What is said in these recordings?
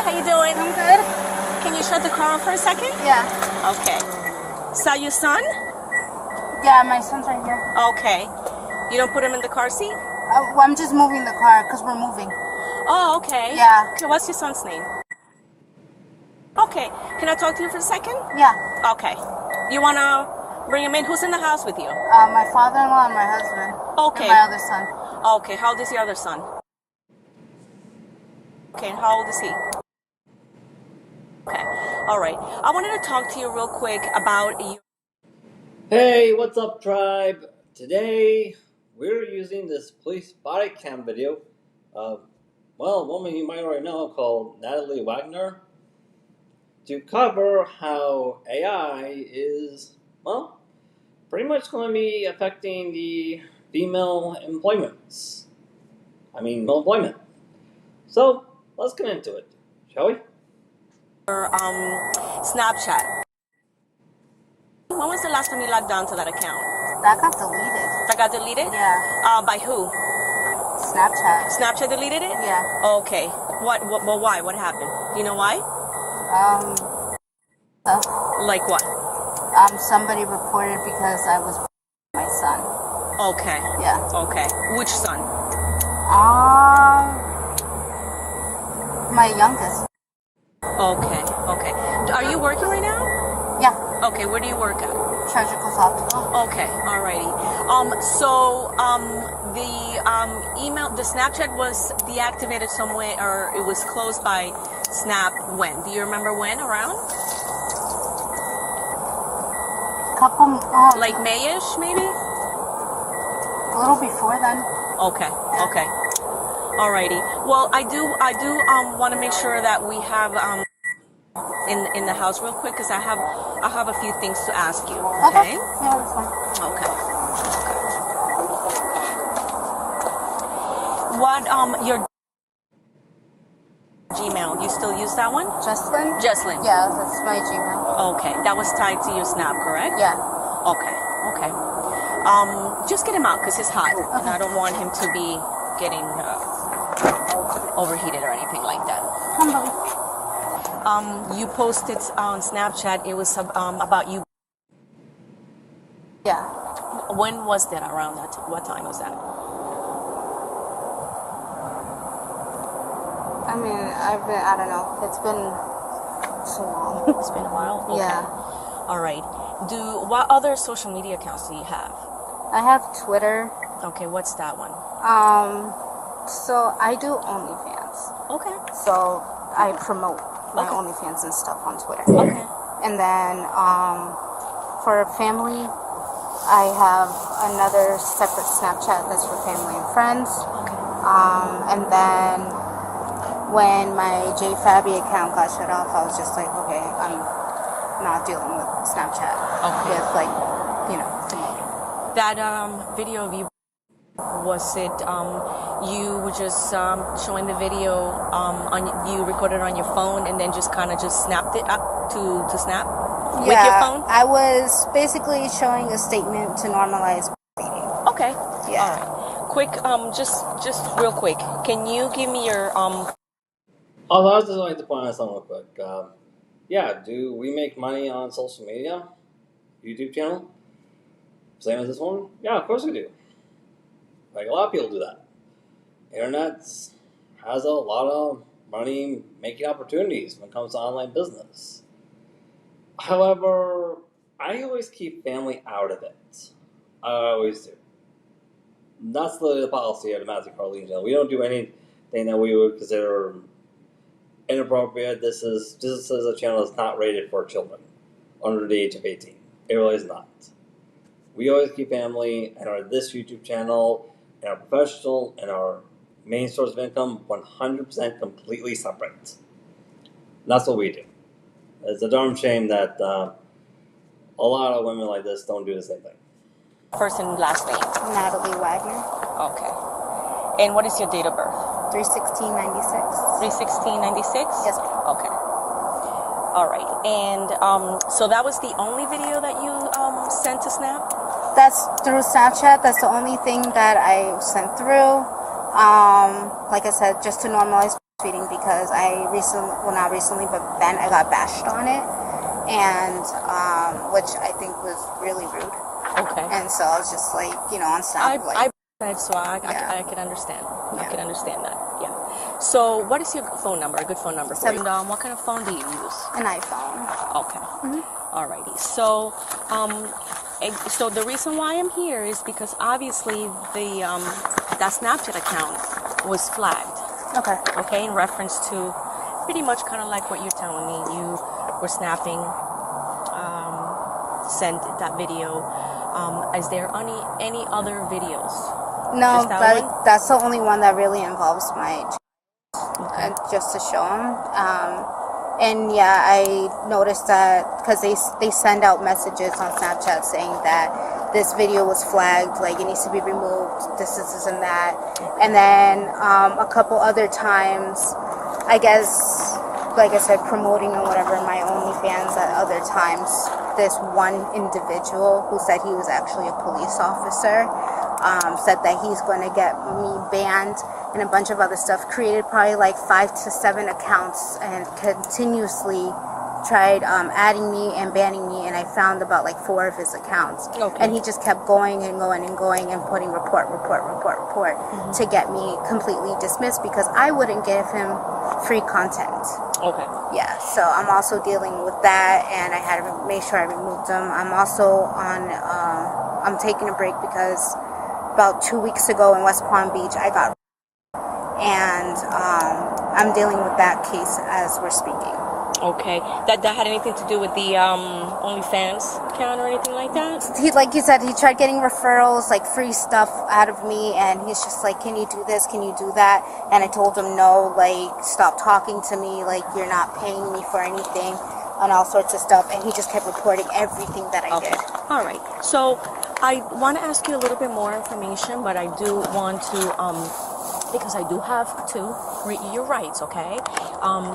how you doing? I'm good. Can you shut the car off for a second? Yeah. Okay. Is that your son? Yeah, my son's right here. Okay. You don't put him in the car seat? Well, I'm just moving the car because we're moving. Oh, okay. Yeah. Okay, what's your son's name? Okay. Can I talk to you for a second? Yeah. Okay. You want to bring him in? Who's in the house with you? My father-in-law and my husband. Okay. And my other son. Okay. How old is your other son? Okay. And how old is he? Okay. All right. I wanted to talk to you real quick about you. Hey, what's up, tribe? Today, we're using this police body cam video of, well, a woman you might already know called Natalie Wagner to cover how AI is, well, pretty much going to be affecting the female employments. Male employment. So, let's get into it, shall we? Snapchat. When was the last time you logged on to that account? That got deleted. That got deleted? Yeah. By who? Snapchat. Snapchat deleted it? Yeah. Okay. Well, why? What happened? Do you know why? Like what? Somebody reported because I was my son. Okay. Yeah. Okay. Which son? My youngest. Okay. Okay. Are you working right now? Yeah. Okay. Where do you work at? Treasure Coast Optical. Okay. Alrighty. The email, the Snapchat was deactivated somewhere, or it was closed by Snap when? Do you remember when? Around? Couple. Like Mayish, maybe? A little before then. Okay. Okay. Alrighty. Well, I do want to make sure that we have in the house real quick because I have a few things to ask you. Okay. Yeah, that's fine. Okay. What your Gmail? You still use that one? Jesslyn? Jesslyn. Yeah, that's my Gmail. Okay. That was tied to your Snap, correct? Yeah. Okay. Okay. Just get him out because it's hot, and I don't want him to be getting overheated or anything like that. Come, Bobby. You posted on Snapchat. It was about you. Yeah. When was that? Around that? What time was that? I don't know. It's been so long. It's been a while. Okay. Yeah. All right. What other social media accounts do you have? I have Twitter. Okay. What's that one? So I do OnlyFans. Okay. So I promote my Okay. OnlyFans and stuff on Twitter. Okay. And then for family, I have another separate Snapchat that's for family and friends. Okay. And then when my JFabby account got shut off, I was just like, okay, I'm not dealing with Snapchat. Okay. With promoting. That video of you, was it you were just showing the video you recorded on your phone and then just kind of just snapped it up to Snap with your phone? I was basically showing a statement to normalize breastfeeding. Okay. Yeah. All right. Quick, just real quick. Can you give me your I was just like to point out something real quick. Do we make money on social media? YouTube channel? Same as this one? Yeah, of course we do. Like a lot of people do that. Internet has a lot of money making opportunities when it comes to online business. However, I always keep family out of it. I always do. That's the policy at Domestic Car Legion. We don't do anything that we would consider inappropriate. This is a channel that's not rated for children under the age of 18. It really is not. We always keep family and this YouTube channel and our professional and our main source of income 100% completely separate. And that's what we do. It's a darn shame that a lot of women like this don't do the same thing. first and last name? Natalie Wagner. Okay. And what is your date of birth? 3/16/96. 3/16/96? Yes, ma'am. Okay. All right. And so that was the only video that you sent to Snap? That's through Snapchat. That's the only thing that I sent through. Like I said, just to normalize breastfeeding because not recently, but then I got bashed on it, and which I think was really rude. Okay. And so I was just like, on Snap. I can understand. I can understand that. Yeah. So, what is your phone number? A good phone number for you? And what kind of phone do you use? An iPhone. Okay. Alrighty. So, so the reason why I'm here is because obviously that Snapchat account was flagged. Okay. Okay, in reference to pretty much kind of like what you're telling me. You were snapping, sent that video. Is there any other videos? No, Just that one? that's the only one that really involves my just to show them. And yeah, I noticed that because they send out messages on Snapchat saying that this video was flagged, like it needs to be removed, this and that. And then a couple other times, I guess, like I said, promoting and whatever my OnlyFans at other times, this one individual who said he was actually a police officer said that he's going to get me banned and a bunch of other stuff, created probably like 5 to 7 accounts and continuously tried adding me and banning me, and I found about like 4 of his accounts. Okay. And he just kept going and going and going and putting report to get me completely dismissed because I wouldn't give him free content. Okay. Yeah, so I'm also dealing with that, and I had to make sure I removed them. I'm also I'm taking a break because about 2 weeks ago in West Palm Beach, I got and I'm dealing with that case as we're speaking. Okay. That had anything to do with the OnlyFans account or anything like that? Like you said, he tried getting referrals, like free stuff out of me, and he's just like, can you do this? Can you do that? And I told him no, like, stop talking to me, like, you're not paying me for anything, and all sorts of stuff. And he just kept reporting everything that I did. All right. So I want to ask you a little bit more information, but I do want to because I do have to read your rights, okay?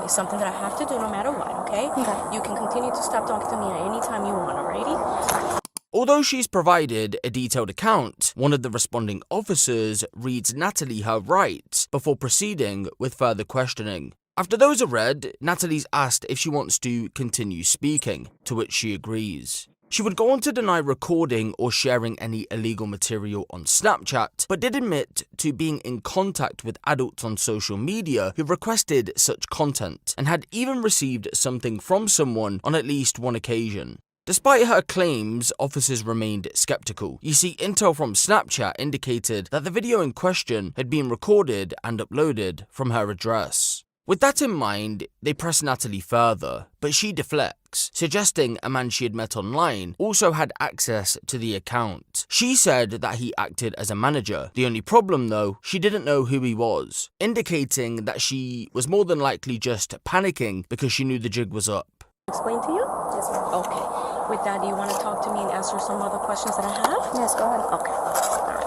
It's something that I have to do no matter what, okay? Okay. You can continue to stop talking to me at any time you want, alrighty? Although she's provided a detailed account, one of the responding officers reads Natalie her rights before proceeding with further questioning. After those are read, Natalie's asked if she wants to continue speaking, to which she agrees. She would go on to deny recording or sharing any illegal material on Snapchat, but did admit to being in contact with adults on social media who requested such content, and had even received something from someone on at least one occasion. Despite her claims, officers remained skeptical. You see, intel from Snapchat indicated that the video in question had been recorded and uploaded from her address. With that in mind, they press Natalie further, but she deflects, suggesting a man she had met online also had access to the account. She said that he acted as a manager. The only problem though, she didn't know who he was, indicating that she was more than likely just panicking because she knew the jig was up. Explain to you? Yes, ma'am. Okay. With that, do you want to talk to me and answer some other questions that I have? Yes, go ahead. Okay. All right.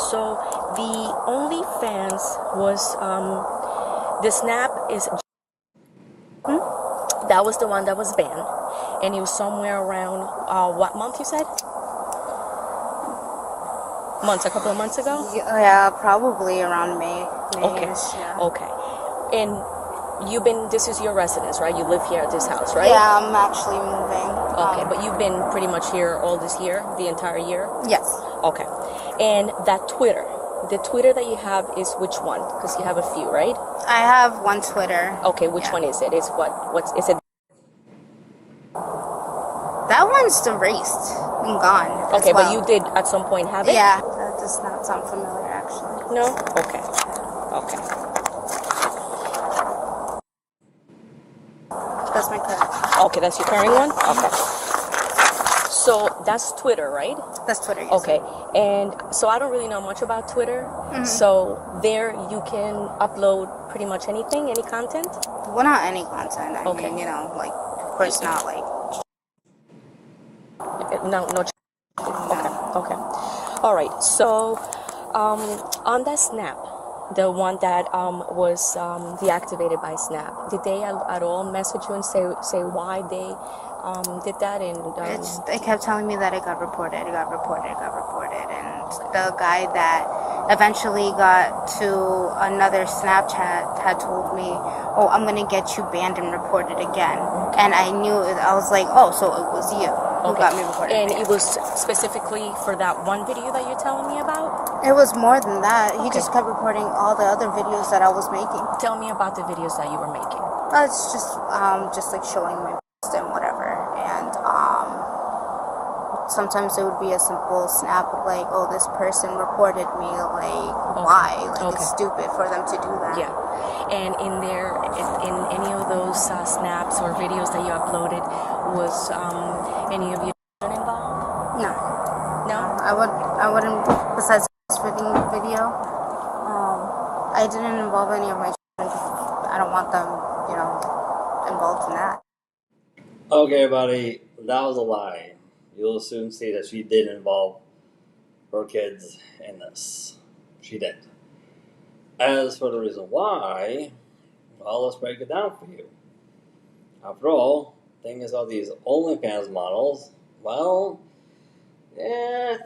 So the OnlyFans was the Snap is that was the one that was banned, and it was somewhere around what month you said? A couple of months ago? Yeah, probably around May. Okay. Yeah. Okay. And this is your residence, right? You live here at this house, right? Yeah, I'm actually moving. Okay, but you've been pretty much here all this year, the entire year? Yes. Okay. And that Twitter, the Twitter that you have is which one? Because you have a few, right? I have one Twitter. Okay, which one is it? Is is it? That one's erased and gone. Okay, as well. but you did at some point have it? Yeah, that does not sound familiar, actually. No? Okay. Okay. That's my current. Okay, that's your current one? Okay. So that's Twitter, right? That's Twitter. Yes. Okay. And so I don't really know much about Twitter. Mm-hmm. So there you can upload pretty much anything, any content? Well, not any content. I Okay. mean, like, of course not, like... No. Okay. All right. So on that Snap, the one that was deactivated by Snap, did they at all message you and say why they did that? And they kept telling me that it got reported, and the guy that eventually got to another Snapchat had told me, oh, I'm going to get you banned and reported again. And I knew it. I was like, oh, so it was you who got me reported. And banned. it was specifically for that one video that you're telling me about? It was more than that. He Okay. just kept reporting all the other videos that I was making. Tell me about the videos that you were making. It's just like showing my post and whatever. And sometimes it would be a simple snap of like, oh, this person reported me. Like, why? Like, it's stupid for them to do that. Yeah. And in any of those snaps or videos that you uploaded, was any of your children involved? No. No? I wouldn't, besides this video, I didn't involve any of my children. I don't want them, involved in that. Okay, buddy, that was a lie. You'll soon see that she did involve her kids in this. She did. As for the reason why, well, let's break it down for you. After all, thing is about these OnlyFans models, well,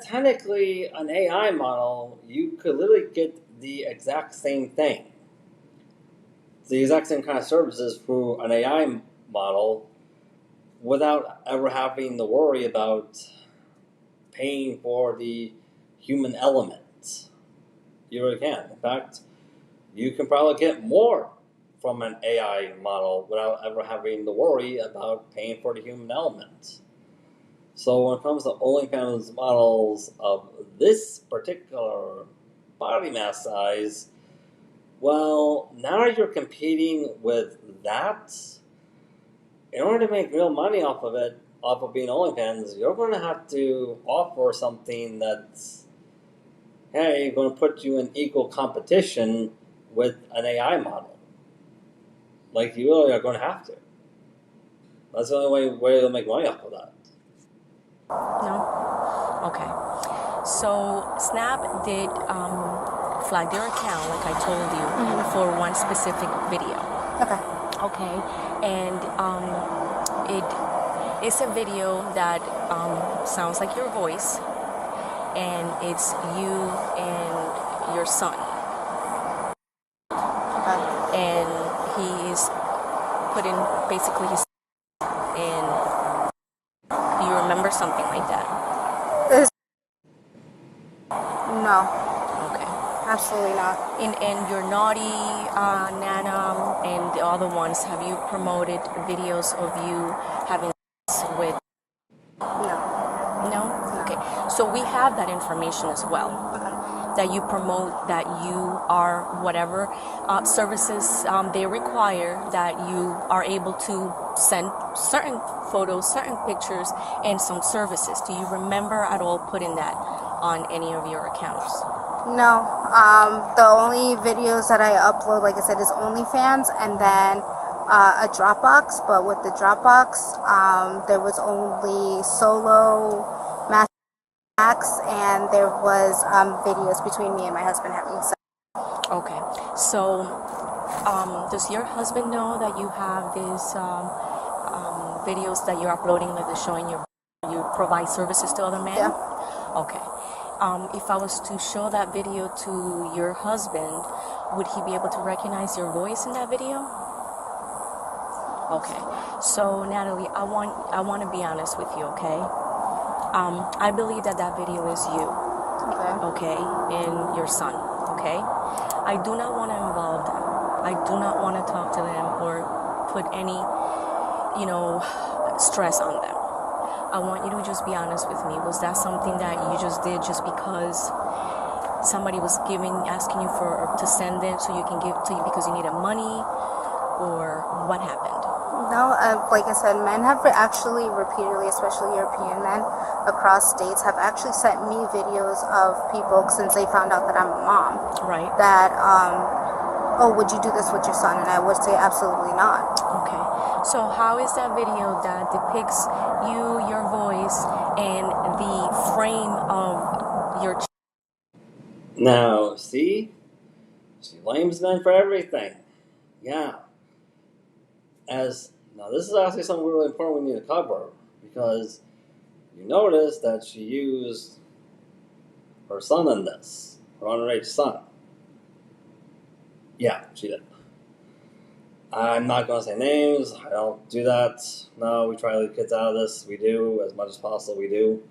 technically an AI model, you could literally get the exact same thing. The exact same kind of services through an AI model without ever having to worry about paying for the human element. You really can. In fact, you can probably get more from an AI model without ever having to worry about paying for the human element. So when it comes to OnlyFans models of this particular body mass size, well, now you're competing with that. In order to make real money off of it, off of being OnlyFans, you're going to have to offer something that's, hey, going to put you in equal competition with an AI model. Like, you really are going to have to. That's the only way they'll make money off of that. No? Okay. So Snap did flag their account, like I told you, for one specific video. Okay. Okay. And it's a video that sounds like your voice, and it's you and your son. Okay. And he is putting basically his in. Do you remember something like that? No. Okay. Absolutely not. And your naughty Nana and the other ones, have you promoted videos of you having sex with? No. No? Okay. So we have that information as well. That you promote, that you are whatever services they require, that you are able to send certain photos, certain pictures, and some services. Do you remember at all putting that on any of your accounts? No. The only videos that I upload, like I said, is OnlyFans and then a Dropbox. But with the Dropbox, there was only solo max, and there was videos between me and my husband having sex. Okay. So, does your husband know that you have these videos that you're uploading, like they're showing you provide services to other men? Yeah. Okay. If I was to show that video to your husband, would he be able to recognize your voice in that video? Okay. So, Natalie, I want to be honest with you, okay? I believe that video is you, okay, and your son, okay? I do not want to involve them. I do not want to talk to them or put any, stress on them. I want you to just be honest with me. Was that something that you just did just because somebody was asking you to send it so you can give to you because you needed money, or what happened? No, like I said, men have actually repeatedly, especially European men across states, have actually sent me videos of people since they found out that I'm a mom. Right. That, oh, would you do this with your son? And I would say absolutely not. Okay. So how is that video that depicts you, your voice, and the frame of your Now, see? She blames men for everything. Yeah. Now, this is actually something really important we need to cover, because you notice that she used her son in this. her underage son. Yeah, she did. I'm not going to say names. I don't do that. No, we try to leave kids out of this. We do, as much as possible, we do.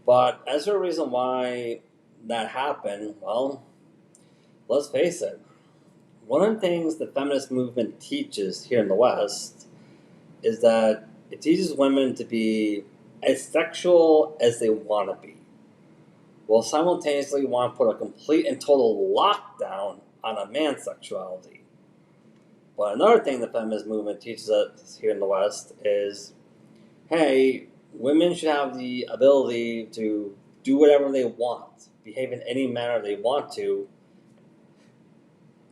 But as for a reason why that happened, well, let's face it. One of the things the feminist movement teaches here in the West is that it teaches women to be as sexual as they want to be, while simultaneously want to put a complete and total lockdown on a man's sexuality. But another thing the feminist movement teaches us here in the West is, hey, women should have the ability to do whatever they want, behave in any manner they want to,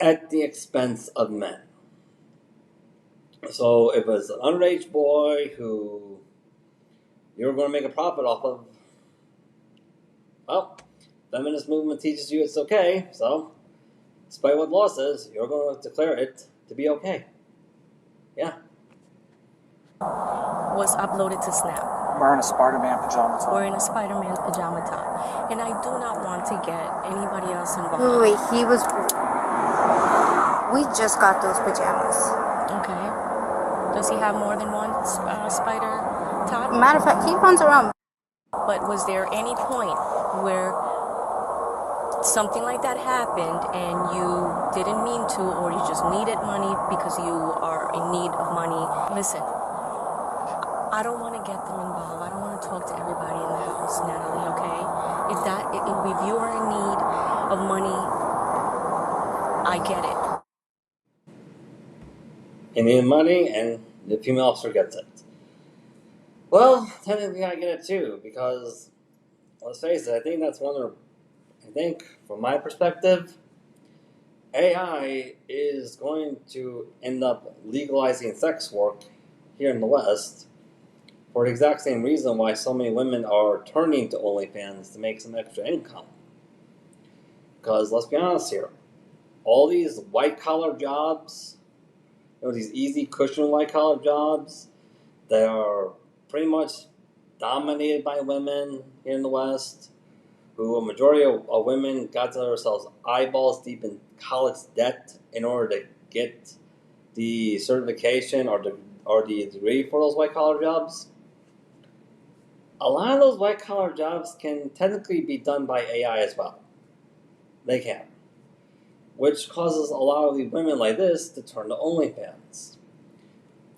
at the expense of men. So if it's an underage boy who you're going to make a profit off of, well, feminist movement teaches you it's okay, so despite what law says, you're going to declare it to be okay. Yeah. Was uploaded to Snap. Wearing a Spider-Man pajama top. Wearing a Spider-Man pajama top. And I do not want to get anybody else involved. Wait, we just got those pajamas. Okay. Does he have more than one spider top? Matter of fact, he runs around. But was there any point where something like that happened and you didn't mean to, or you just needed money because you are in need of money? Listen, I don't want to get them involved. I don't want to talk to everybody in the house, Natalie, okay? If you are in need of money, I get it. You need money, and the female officer gets it. Well, technically I get it too, because, let's face it, I think from my perspective, AI is going to end up legalizing sex work here in the West for the exact same reason why so many women are turning to OnlyFans to make some extra income. Because let's be honest here, all these white-collar jobs, these easy cushion white-collar jobs that are pretty much dominated by women here in the West, who a majority of women got themselves eyeballs deep in college debt in order to get the certification or the degree for those white-collar jobs. A lot of those white-collar jobs can technically be done by AI as well. They can. Which causes a lot of the women like this to turn to OnlyFans.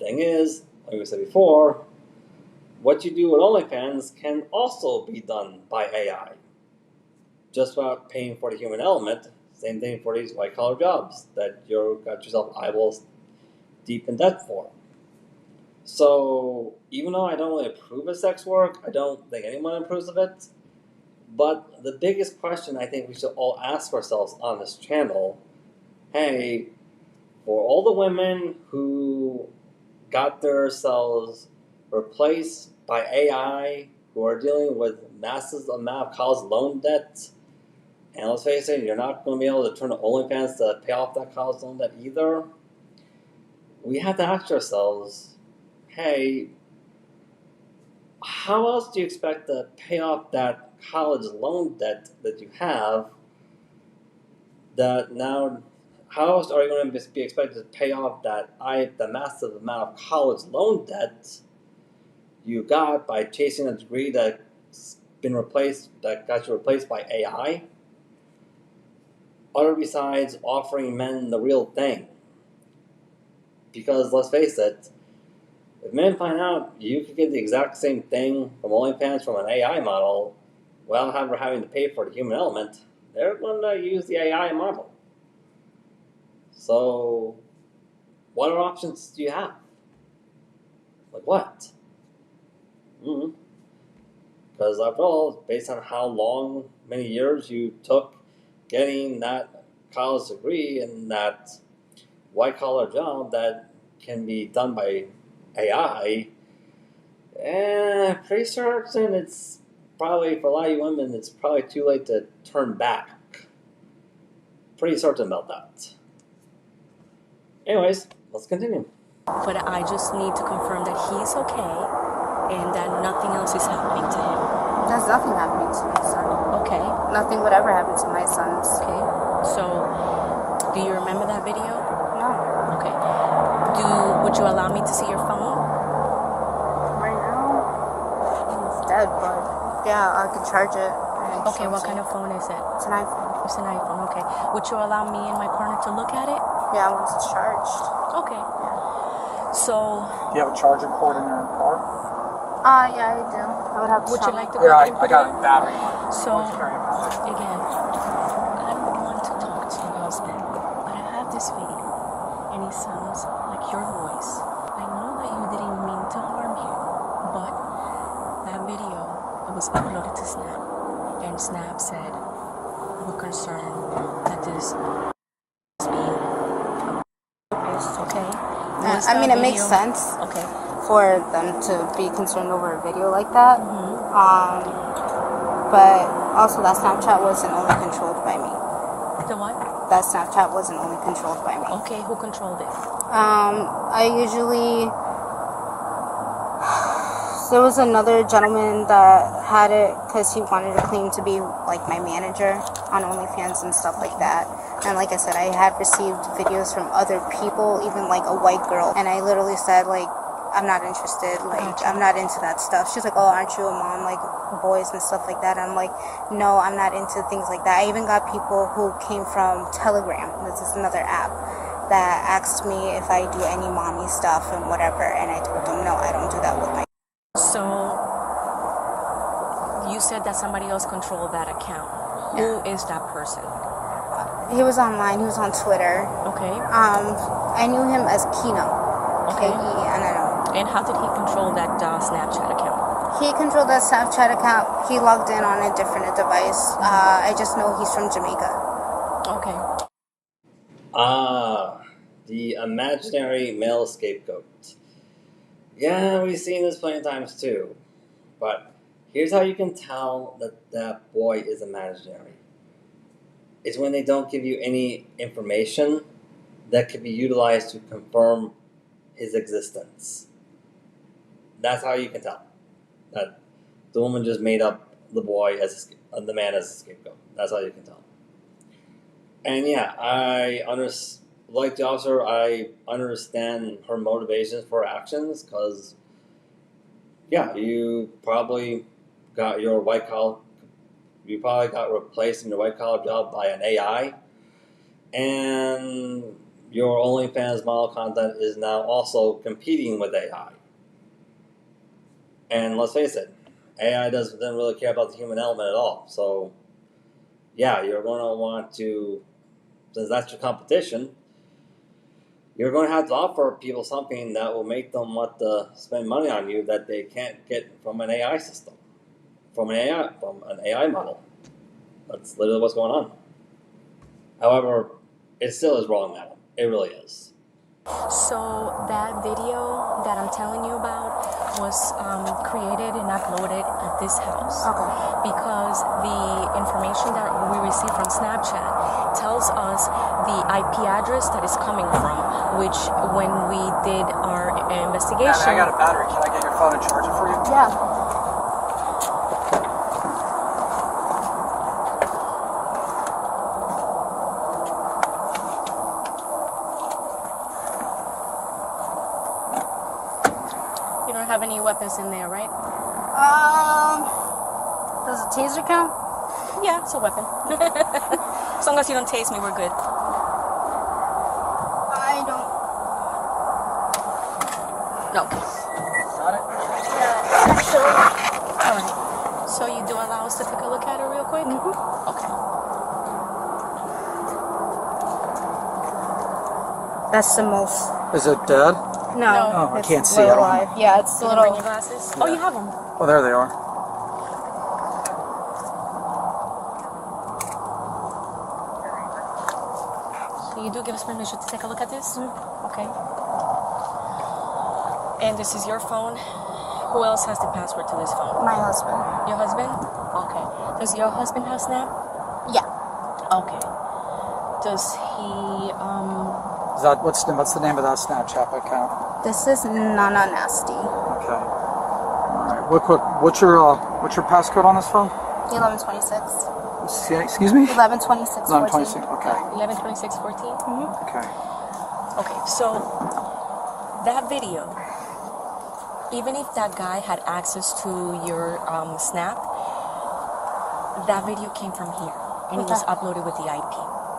Thing is, like we said before, what you do with OnlyFans can also be done by AI. Just without paying for the human element. Same thing for these white-collar jobs that you got yourself eyeballs deep in debt for. So, even though I don't really approve of sex work, I don't think anyone approves of it, but the biggest question I think we should all ask ourselves on this channel, hey, for all the women who got themselves replaced by AI, who are dealing with massive amount of college loan debt, and let's face it, you're not going to be able to turn to OnlyFans to pay off that college loan debt either, we have to ask ourselves, hey, how else do you expect to pay off that college loan debt that you have that now, how else are you going to be expected to pay off the massive amount of college loan debt you got by chasing a degree that got you replaced by AI? Other besides offering men the real thing. Because let's face it, if men find out you could get the exact same thing from OnlyFans from an AI model without having to pay for the human element, they're going to use the AI model. So, what other options do you have? Like what? Because after all, based on how many years you took getting that college degree and that white-collar job that can be done by AI, pretty certain it's probably, for a lot of you women, it's probably too late to turn back. Pretty certain about that. Anyways, let's continue. But I just need to confirm that he's okay and that nothing else is happening to him. There's nothing happening to my son. Okay. Nothing would ever happen to my sons. Okay. So, do you remember that video? No. Okay. Would you allow me to see your phone? Right now, it's dead, but yeah, I could charge it. Okay, what kind of phone is it? It's an iPhone. It's an iPhone, okay. Would you allow me and my partner to look at it? Yeah, once it's charged. Okay. So, Do you have a charging cord in your car? Yeah, I do. I would have to would you shop. like to go Here, ahead and I put got it a in? battery. So, I'll carry it out. again, I don't want to talk to your husband, but I have this video, and it sounds like your voice. I know that you didn't mean to harm him, but that video, it was uploaded to Snap, and Snap said, we're concerned that this is being okay. Was I mean, that it makes video- sense Okay. for them to be concerned over a video like that. Mm-hmm. But also that Snapchat wasn't only controlled by me. The what? That Snapchat wasn't only controlled by me. Okay, who controlled it? I usually... There was another gentleman that had it because he wanted to claim to be like my manager on OnlyFans and stuff like that. And like I said, I have received videos from other people, even like a white girl. And I literally said like, I'm not interested. Like, I'm not into that stuff. She's like, oh, aren't you a mom? Like, boys and stuff like that. And I'm like, no, I'm not into things like that. I even got people who came from Telegram. This is another app that asked me if I do any mommy stuff and whatever. And I told them, no, I don't do that with my... So, you said that somebody else controlled that account. Who is that person? He was online. He was on Twitter. Okay. I knew him as Keno. Okay. K-E-N-N-O. And how did he control that Snapchat account? He controlled that Snapchat account. He logged in on a different device. I just know he's from Jamaica. Okay. The imaginary male scapegoat. Yeah, we've seen this plenty of times too. But here's how you can tell that that boy is imaginary. It's when they don't give you any information that could be utilized to confirm his existence. That's how you can tell that the woman just made up the boy as the man as a scapegoat. That's how you can tell. And yeah, like the officer, I understand her motivations for actions because, yeah, you probably got replaced in your white collar job by an AI, and your OnlyFans model content is now also competing with AI. And let's face it, AI doesn't really care about the human element at all. So, yeah, you're going to want to, since that's your competition, you're going to have to offer people something that will make them want to spend money on you that they can't get from an AI system, from an AI model. That's literally what's going on. However, it still is wrong, madam. It really is. So that video that I'm telling you about was created and uploaded at this house. Okay. Because the information that we received from Snapchat tells us the IP address that is coming from, which when we did our investigation... I got a battery. Can I get your phone and charge it for you? Yeah. You don't have any weapons in there, right? Does a taser count? Yeah, it's a weapon. As long as you don't tase me, we're good. I don't... No. Got it? Yeah, actually... All right. So you do allow us to take a look at it real quick? Mm-hmm. Okay. That's the most... Is it dead? No, Oh, I it's can't see. still I don't- alive. Yeah, it's You a can bring little... your glasses? Oh, you have them. Oh, there they are. So you do give us permission to take a look at this? Okay. And this is your phone. Who else has the password to this phone? My husband. Your husband? Okay. Does your husband have Snap? Yeah. Okay. Does he, Is that what's the name of that Snapchat account? This is Nana Nasty. Okay. What's your passcode on this phone? 1126. Excuse me? 1126. 1126. Okay. 11/26/14. Okay. Okay, so that video, even if that guy had access to your Snap, that video came from here, and it was uploaded with the IP.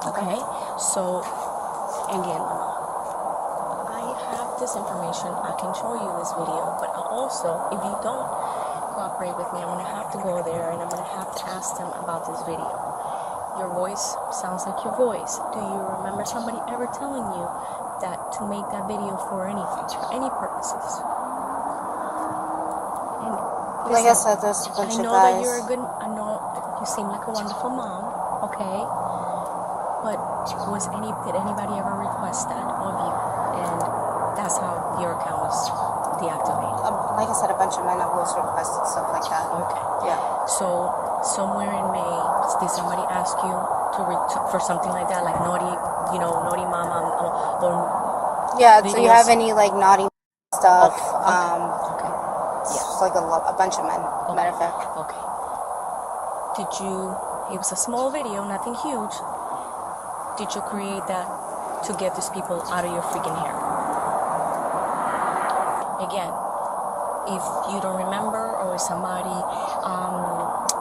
Okay, so again, I have this information. I can show you this video, but also, if you don't cooperate with me, I'm gonna have to go there and I'm gonna have to ask them about this video. Your voice sounds like your voice. Do you remember somebody ever telling you that to make that video for anything, for any purposes? And Like I said, there's a bunch I of know guys. that you're a good. I know you seem like a wonderful mom. Okay, but did anybody ever request that of you? And that's how your account was deactivated. Like I said, a bunch of men have always requested stuff like that. Okay. Yeah. So somewhere in May, did somebody ask you for something like that, like naughty mama, or Yeah. Do you videos? have any like naughty stuff? Okay. It's like a bunch of men. Matter of fact. Okay. It was a small video, nothing huge. Did you create that to get these people out of your freaking hair? Again, if you don't remember or if somebody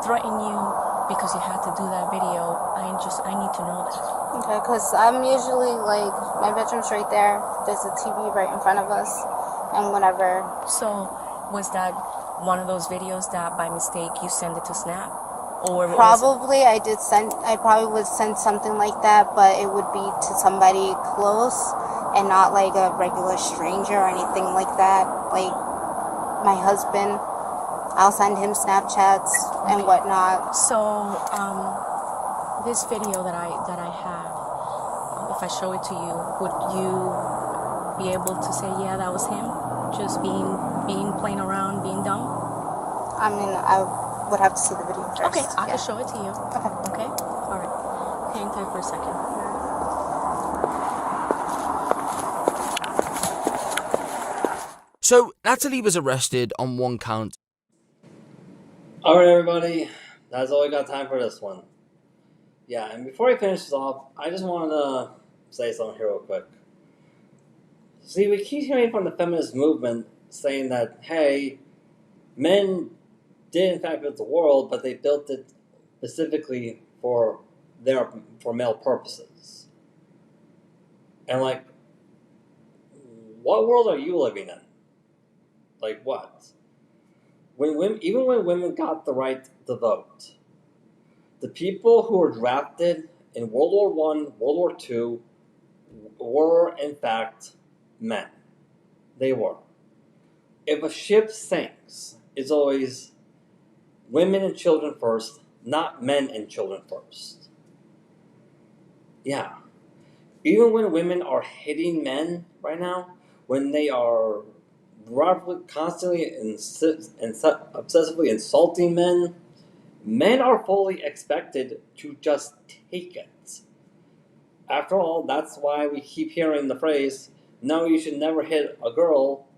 threatened you because you had to do that video, I need to know that. Okay, because I'm usually like, my bedroom's right there. There's a TV right in front of us. And whenever. So, was that one of those videos that by mistake you send it to Snap? Or Probably I probably would send something like that, but it would be to somebody close and not like a regular stranger or anything like that. Like my husband, I'll send him Snapchats and whatnot. So, this video that I have, if I show it to you, would you be able to say, yeah, that was him? Just being playing around, being dumb? I mean, I would have to see the video first. Okay, I Yeah. can show it to you. Okay? Alright. Hang tight for a second. So, Natalie was arrested on one count. Alright, everybody. That's all we got time for this one. Yeah, and before I finish this off, I just wanted to say something here real quick. See, we keep hearing from the feminist movement saying that, hey, men did in fact build the world, but they built it specifically for male purposes. And like, what world are you living in? Like what? Even when women got the right to vote, the people who were drafted in World War I, World War II, were in fact men. They were. If a ship sinks, it's always women and children first, not men and children first. Yeah. Even when women are hitting men right now, when they are constantly obsessively insulting men, men are fully expected to just take it. After all, that's why we keep hearing the phrase, no, you should never hit a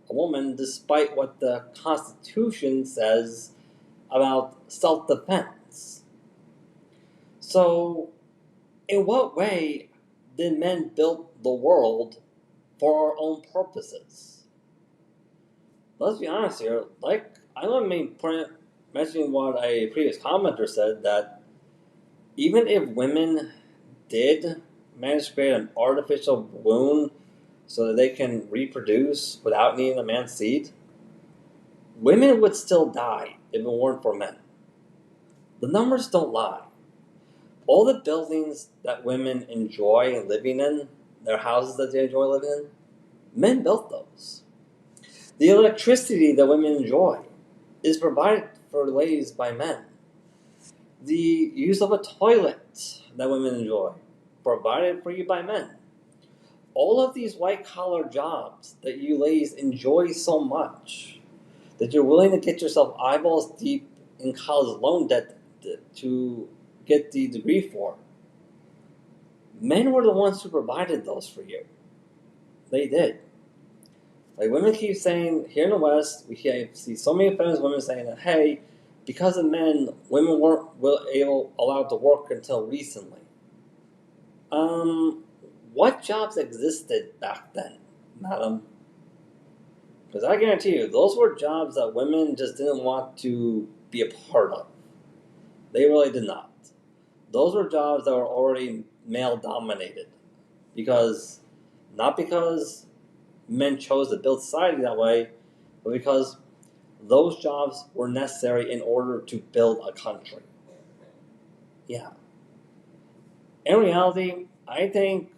woman, despite what the Constitution says about self-defense. So, in what way did men build the world for our own purposes? Let's be honest here. Like, I'm going to mention what a previous commenter said, that even if women did manage to create an artificial womb so that they can reproduce without needing a man's seed, women would still die if it weren't for men. The numbers don't lie. All the buildings that women enjoy living in, their houses that they enjoy living in, men built those. The electricity that women enjoy is provided for ladies by men. The use of a toilet that women enjoy, provided for you by men. All of these white-collar jobs that you ladies enjoy so much, that you're willing to get yourself eyeballs deep in college loan debt to get the degree for, men were the ones who provided those for you. They did. Like, women keep saying, here in the West, see so many feminist women saying that, hey, because of men, women weren't allowed to work until recently. What jobs existed back then, madam? Because I guarantee you, those were jobs that women just didn't want to be a part of. They really did not. Those were jobs that were already male-dominated. Not because men chose to build society that way, but because those jobs were necessary in order to build a country. Yeah. In reality, I think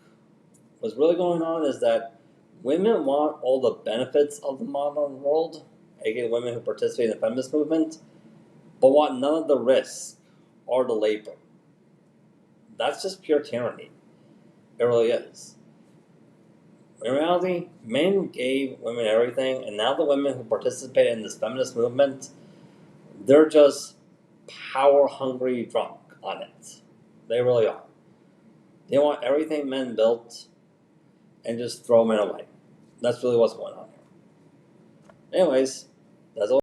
what's really going on is that women want all the benefits of the modern world, aka women who participate in the feminist movement, but want none of the risks or the labor. That's just pure tyranny. It really is. In reality, men gave women everything, and now the women who participate in this feminist movement, they're just power-hungry drunk on it. They really are. They want everything men built and just throw men away. That's really what's going on here. Anyways, that's all.